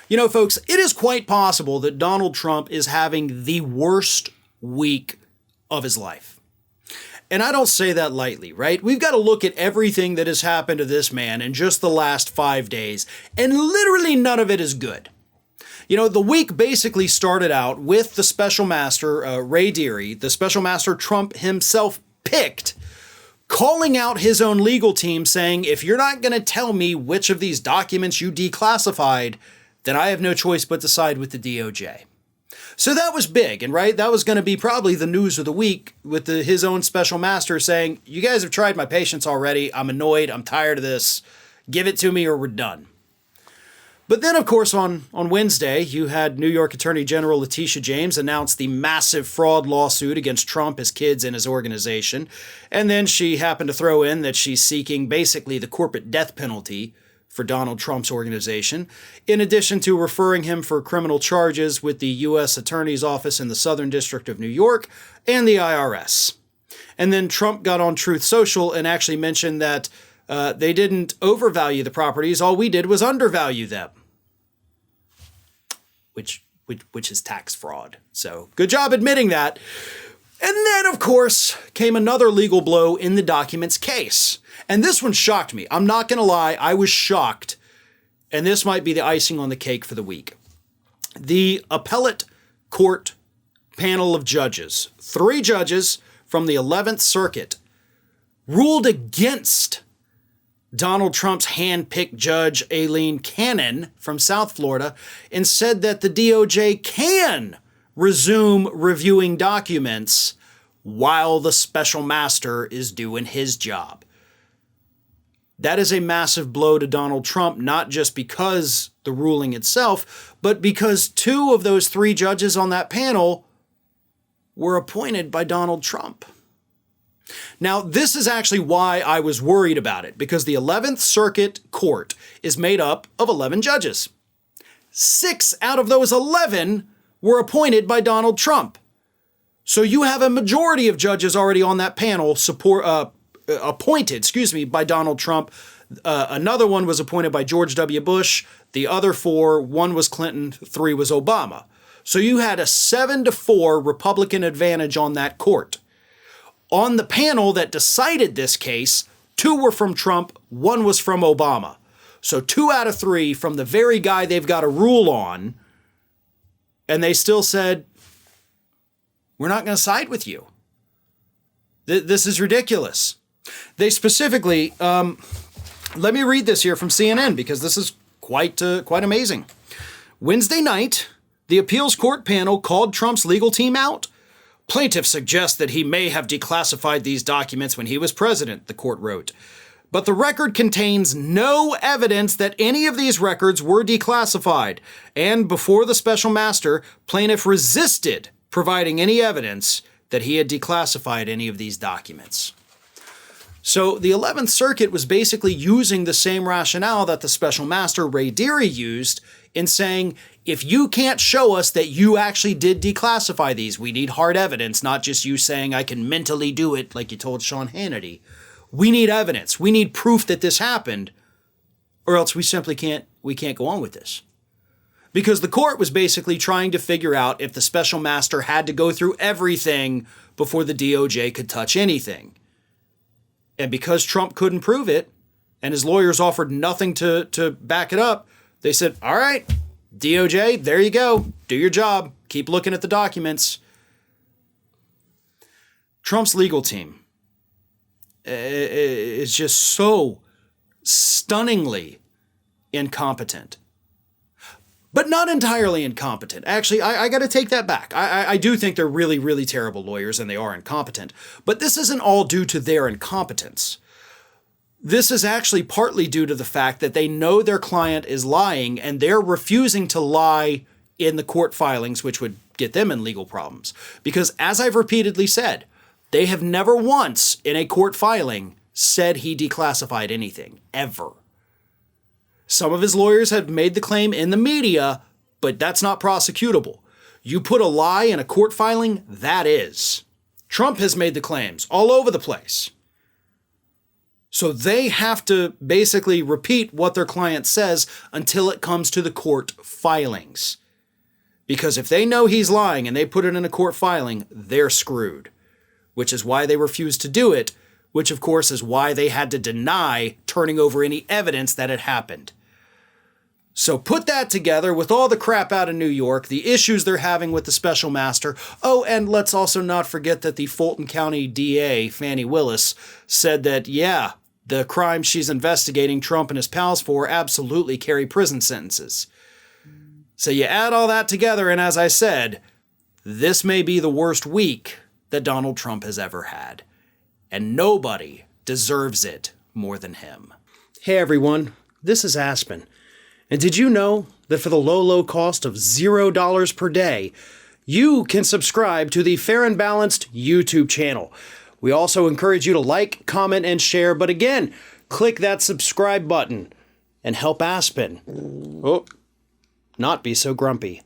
You know, folks, it is quite possible that Donald Trump is having the worst week of his life. And I don't say that lightly, right? We've got to look at everything that has happened to this man in just the last 5 days, and literally none of it is good. You know, the week basically started out with the special master, Ray Deary, the special master Trump himself picked, calling out his own legal team saying, if you're not going to tell me which of these documents you declassified, then I have no choice but to side with the DOJ. So that was big, and right, that was going to be probably the news of the week with his own special master saying, you guys have tried my patience already. I'm annoyed. I'm tired of this. Give it to me or we're done. But then, of course, on Wednesday, you had New York Attorney General Letitia James announce the massive fraud lawsuit against Trump, his kids, and his organization. And then she happened to throw in that she's seeking basically the corporate death penalty for Donald Trump's organization, in addition to referring him for criminal charges with the U.S. Attorney's Office in the Southern District of New York and the IRS. And then Trump got on Truth Social and actually mentioned that they didn't overvalue the properties. All we did was undervalue them, which is tax fraud. So good job admitting that. And then, of course, came another legal blow in the documents case. And this one shocked me. I'm not going to lie. I was shocked. And this might be the icing on the cake for the week. The appellate court panel of judges, 3 judges from the 11th Circuit, ruled against Donald Trump's hand-picked judge, Aileen Cannon from South Florida, and said that the DOJ can resume reviewing documents while the special master is doing his job. That is a massive blow to Donald Trump, not just because the ruling itself, but because 2 of those 3 judges on that panel were appointed by Donald Trump. Now, this is actually why I was worried about it, because the 11th Circuit Court is made up of 11 judges. 6 out of those 11 were appointed by Donald Trump. So you have a majority of judges already on that panel appointed by Donald Trump. Another one was appointed by George W. Bush. The other 4, 1 was Clinton, 3 was Obama. So you had a 7-4 Republican advantage on that court. On the panel that decided this case, 2 were from Trump, 1 was from Obama. So 2 out of 3 from the very guy they've got a rule on, and they still said, we're not going to side with you. This is ridiculous. They specifically, let me read this here from CNN because this is quite amazing. Wednesday night, the appeals court panel called Trump's legal team out. Plaintiff suggests that he may have declassified these documents when he was president, the court wrote. But the record contains no evidence that any of these records were declassified. And before the special master, plaintiff resisted providing any evidence that he had declassified any of these documents. So the 11th Circuit was basically using the same rationale that the special master Ray Deary used in saying, if you can't show us that you actually did declassify these, we need hard evidence, not just you saying I can mentally do it like you told Sean Hannity. We need evidence. We need proof that this happened, or else we simply can't go on with this. Because the court was basically trying to figure out if the special master had to go through everything before the DOJ could touch anything. And because Trump couldn't prove it, and his lawyers offered nothing to back it up, they said, all right, DOJ, there you go. Do your job. Keep looking at the documents. Trump's legal team is just so stunningly incompetent. But not entirely incompetent. Actually, I got to take that back. I do think they're really, really terrible lawyers and they are incompetent. But this isn't all due to their incompetence. This is actually partly due to the fact that they know their client is lying and they're refusing to lie in the court filings, which would get them in legal problems. Because as I've repeatedly said, they have never once in a court filing said he declassified anything, ever. Some of his lawyers have made the claim in the media, but that's not prosecutable. You put a lie in a court filing, that is. Trump has made the claims all over the place. So they have to basically repeat what their client says until it comes to the court filings. Because if they know he's lying and they put it in a court filing, they're screwed. Which is why they refused to do it, which of course is why they had to deny turning over any evidence that it happened. So put that together with all the crap out of New York, the issues they're having with the special master. Oh, and let's also not forget that the Fulton County DA, Fannie Willis, said that, yeah, the crimes she's investigating Trump and his pals for absolutely carry prison sentences. So you add all that together, and as I said, this may be the worst week that Donald Trump has ever had. And nobody deserves it more than him. Hey everyone, this is Aspen. And did you know that for the low cost of $0 per day, you can subscribe to the Fair and Balanced YouTube channel? We also encourage you to like, comment, and share, but again, click that subscribe button and help Aspen not be so grumpy.